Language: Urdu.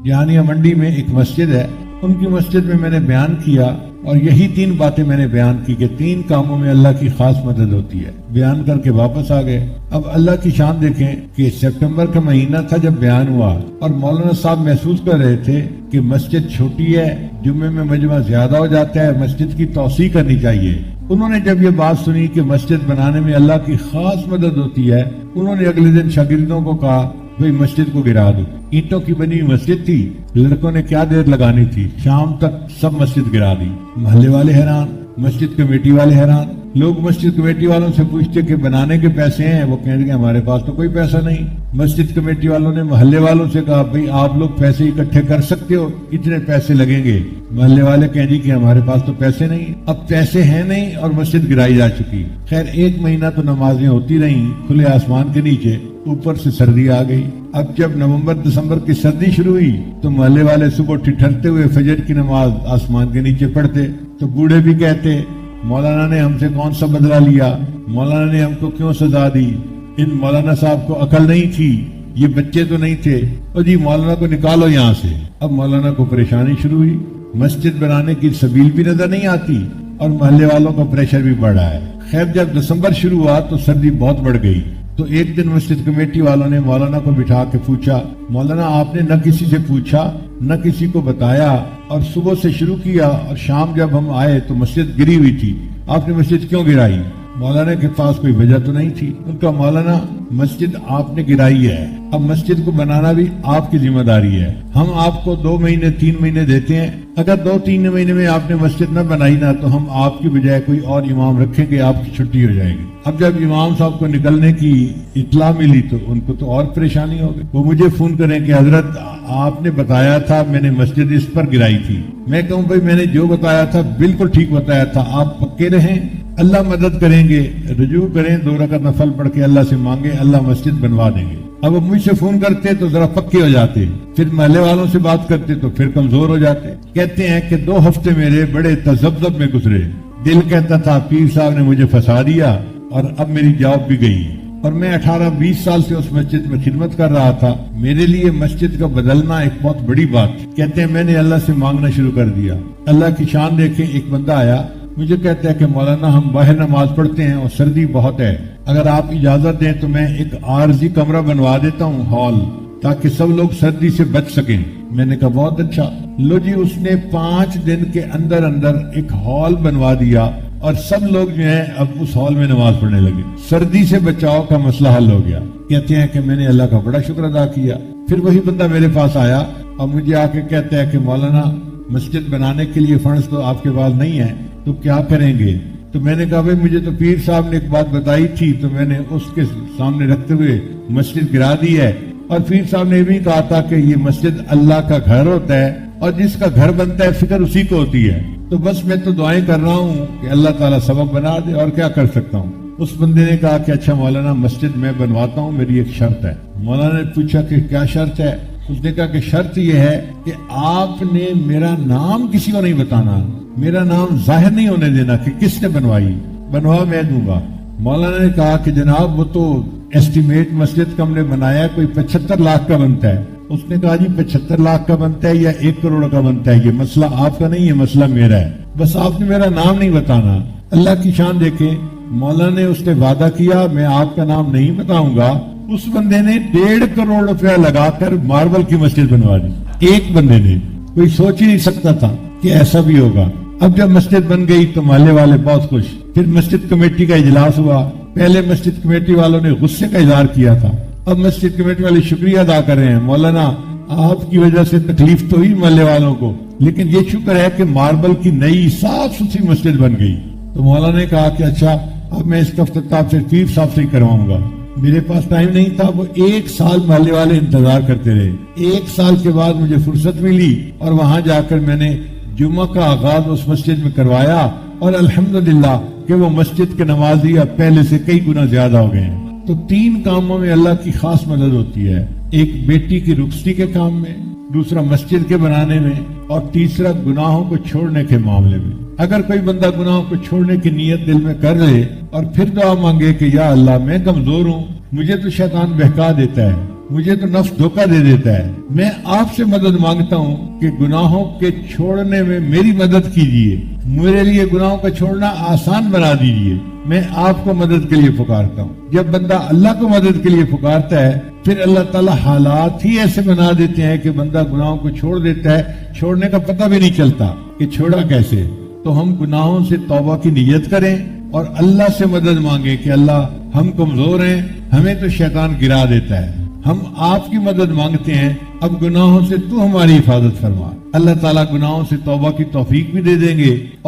جہانیہ منڈی میں ایک مسجد ہے، ان کی مسجد میں میں نے بیان کیا اور یہی 3 باتیں میں نے بیان کی کہ 3 کاموں میں اللہ کی خاص مدد ہوتی ہے۔ بیان کر کے واپس آ گئے۔ اب اللہ کی شان دیکھیں کہ سپٹمبر کا مہینہ تھا جب بیان ہوا، اور مولانا صاحب محسوس کر رہے تھے کہ مسجد چھوٹی ہے، جمعے میں مجمع زیادہ ہو جاتا ہے، مسجد کی توسیع کرنی چاہیے۔ انہوں نے جب یہ بات سنی کہ مسجد بنانے میں اللہ کی خاص مدد ہوتی ہے، انہوں نے اگلے دن شاگردوں کو کہا بھئی مسجد کو گرا دو۔ اینٹوں کی بنی ہوئی مسجد تھی، لڑکوں نے کیا دیر لگانی تھی، شام تک سب مسجد گرا دی۔ محلے والے حیران، مسجد کمیٹی والے حیران۔ لوگ مسجد کمیٹی والوں سے پوچھتے کہ بنانے کے پیسے ہیں، وہ کہیں گے ہمارے پاس تو کوئی پیسہ نہیں۔ مسجد کمیٹی والوں نے محلے والوں سے کہا بھئی آپ لوگ پیسے اکٹھے کر سکتے ہو، اتنے پیسے لگیں گے۔ محلے والے کہیں جی کہ ہمارے پاس تو پیسے نہیں۔ اب پیسے ہیں نہیں اور مسجد گرائی جا چکی۔ خیر 1 مہینہ تو نمازیں ہوتی رہیں کھلے آسمان کے نیچے، اوپر سے سردی آ گئی۔ اب جب نومبر دسمبر کی سردی شروع ہوئی تو محلے والے صبح ٹھٹھرتے ہوئے فجر کی نماز آسمان کے نیچے پڑھتے، تو بوڑھے بھی کہتے مولانا نے ہم سے کون سا بدلہ لیا، مولانا نے ہم کو کیوں سزا دی، ان مولانا صاحب کو عقل نہیں تھی، یہ بچے تو نہیں تھے، اور جی مولانا کو نکالو یہاں سے۔ اب مولانا کو پریشانی شروع ہوئی، مسجد بنانے کی سبیل بھی نظر نہیں آتی اور محلے والوں کا پریشر بھی بڑھ رہا ہے۔ خیر جب دسمبر شروع ہوا تو سردی بہت بڑھ گئی، تو ایک دن مسجد کمیٹی والوں نے مولانا کو بٹھا کے پوچھا مولانا آپ نے نہ کسی سے پوچھا نہ کسی کو بتایا، اور صبح سے شروع کیا اور شام جب ہم آئے تو مسجد گری ہوئی تھی، آپ نے مسجد کیوں گرائی؟ مولانا کے پاس کوئی وجہ تو نہیں تھی۔ ان کا مولانا مسجد آپ نے گرائی ہے، اب مسجد کو بنانا بھی آپ کی ذمہ داری ہے، ہم آپ کو 2 مہینے 3 مہینے دیتے ہیں، اگر 2-3 مہینے میں آپ نے مسجد نہ بنائی نا تو ہم آپ کی بجائے کوئی اور امام رکھیں گے، آپ کی چھٹی ہو جائے گی۔ اب جب امام صاحب کو نکلنے کی اطلاع ملی تو ان کو تو اور پریشانی ہو گئی، وہ مجھے فون کریں کہ حضرت آپ نے بتایا تھا میں نے مسجد اس پر گرائی تھی۔ میں کہوں بھائی میں نے جو بتایا تھا بالکل ٹھیک بتایا تھا، آپ پکے رہیں، اللہ مدد کریں گے، رجوع کریں، 2 رکعت نفل پڑھ کے اللہ سے مانگیں، اللہ مسجد بنوا دیں گے۔ اب وہ مجھ سے فون کرتے تو ذرا پکے ہو جاتے، پھر محلے والوں سے بات کرتے تو پھر کمزور ہو جاتے۔ کہتے ہیں کہ 2 ہفتے میرے بڑے تذبذب میں گزرے، دل کہتا تھا پیر صاحب نے مجھے پھنسا دیا اور اب میری جاب بھی گئی، اور میں 18-20 سال سے اس مسجد میں خدمت کر رہا تھا، میرے لیے مسجد کا بدلنا ایک بہت بڑی بات۔ کہتے ہیں میں نے اللہ سے مانگنا شروع کر دیا۔ اللہ کی شان دیکھیں، ایک بندہ آیا مجھے کہتا ہے کہ مولانا ہم باہر نماز پڑھتے ہیں اور سردی بہت ہے، اگر آپ اجازت دیں تو میں ایک عارضی کمرہ بنوا دیتا ہوں ہال، تاکہ سب لوگ سردی سے بچ سکیں۔ میں نے کہا بہت اچھا۔ لو جی اس نے 5 دن کے اندر ایک ہال بنوا دیا اور سب لوگ جو ہیں اب اس ہال میں نماز پڑھنے لگے، سردی سے بچاؤ کا مسئلہ حل ہو گیا۔ کہتے ہیں کہ میں نے اللہ کا بڑا شکر ادا کیا۔ پھر وہی بندہ میرے پاس آیا اور مجھے آ کے کہتا ہے کہ مولانا مسجد بنانے کے لیے فنڈز تو آپ کے پاس نہیں ہے، تو کیا کریں گے؟ تو میں نے کہا بھائی مجھے تو پیر صاحب نے ایک بات بتائی تھی تو میں نے اس کے سامنے رکھتے ہوئے مسجد گرا دی ہے، اور پیر صاحب نے بھی کہا تھا کہ یہ مسجد اللہ کا گھر ہوتا ہے اور جس کا گھر بنتا ہے فکر اسی کو ہوتی ہے، تو بس میں تو دعائیں کر رہا ہوں کہ اللہ تعالیٰ سبب بنا دے، اور کیا کر سکتا ہوں۔ اس بندے نے کہا کہ اچھا مولانا مسجد میں بنواتا ہوں، میری ایک شرط ہے۔ مولانا نے پوچھا کہ کیا شرط ہے؟ اس نے کہا کہ شرط یہ ہے کہ آپ نے میرا نام کسی کو نہیں بتانا، میرا نام ظاہر نہیں ہونے دینا کہ کس نے بنوائی، بنوا میں دوں گا۔ مولانا نے کہا کہ جناب وہ تو ایسٹیمیٹ مسجد کا ہم نے بنایا ہے کوئی 75 لاکھ کا بنتا ہے۔ اس نے کہا جی 75 لاکھ کا بنتا ہے یا 1 کروڑ کا بنتا ہے، یہ مسئلہ آپ کا نہیں ہے، مسئلہ میرا ہے، بس آپ نے میرا نام نہیں بتانا۔ اللہ کی شان دیکھیں، مولانا نے اس نے وعدہ کیا میں آپ کا نام نہیں بتاؤں گا، اس بندے نے 1.5 کروڑ روپیہ لگا کر ماربل کی مسجد بنوا دی، ایک بندے نے۔ کوئی سوچ ہی نہیں سکتا تھا کہ ایسا بھی ہوگا۔ اب جب مسجد بن گئی تو محلے والے بہت خوش۔ پھر مسجد کمیٹی کا اجلاس ہوا، پہلے مسجد کمیٹی والوں نے غصے کا اظہار کیا تھا، اب مسجد کمیٹی والے شکریہ ادا کر رہے ہیں، مولانا آپ کی وجہ سے تکلیف تو ہوئی محلے والوں کو، لیکن یہ شکر ہے کہ ماربل کی نئی صاف ستھری مسجد بن گئی۔ تو مولانا نے کہا کہ اچھا اب میں اس کا افتتاح پھر پیر صاحب سے ہی کرواؤں گا۔ میرے پاس ٹائم نہیں تھا، وہ 1 سال محلے والے انتظار کرتے رہے۔ 1 سال کے بعد مجھے فرصت ملی اور وہاں جا کر میں نے جمعہ کا آغاز اس مسجد میں کروایا، اور الحمدللہ کہ وہ مسجد کے نمازی اب پہلے سے کئی گنا زیادہ ہو گئے ہیں۔ تو 3 کاموں میں اللہ کی خاص مدد ہوتی ہے، ایک بیٹی کی رخصتی کے کام میں، دوسرا مسجد کے بنانے میں، اور تیسرا گناہوں کو چھوڑنے کے معاملے میں۔ اگر کوئی بندہ گناہوں کو چھوڑنے کی نیت دل میں کر لے اور پھر دعا مانگے کہ یا اللہ میں کمزور ہوں، مجھے تو شیطان بہکا دیتا ہے، مجھے تو نفس دھوکہ دے دیتا ہے. میں آپ سے مدد مانگتا ہوں کہ گناہوں کے چھوڑنے میں میری مدد کیجیے, میرے لیے گناہوں کا چھوڑنا آسان بنا دیجیے. میں آپ کو مدد کے لیے پکارتا ہوں. جب بندہ اللہ کو مدد کے لیے پکارتا ہے پھر اللہ تعالیٰ حالات ہی ایسے بنا دیتے ہیں کہ بندہ گناہوں کو چھوڑ دیتا ہے, چھوڑنے کا پتہ بھی نہیں چلتا کہ چھوڑا کیسے. تو ہم گناہوں سے توبہ کی نیت کریں اور اللہ سے مدد مانگیں کہ اللہ ہم کمزور ہیں, ہمیں تو شیطان گرا دیتا ہے, ہم آپ کی مدد مانگتے ہیں, اب گناہوں سے تو ہماری حفاظت فرما. اللہ تعالیٰ گناہوں سے توبہ کی توفیق بھی دے دیں گے اور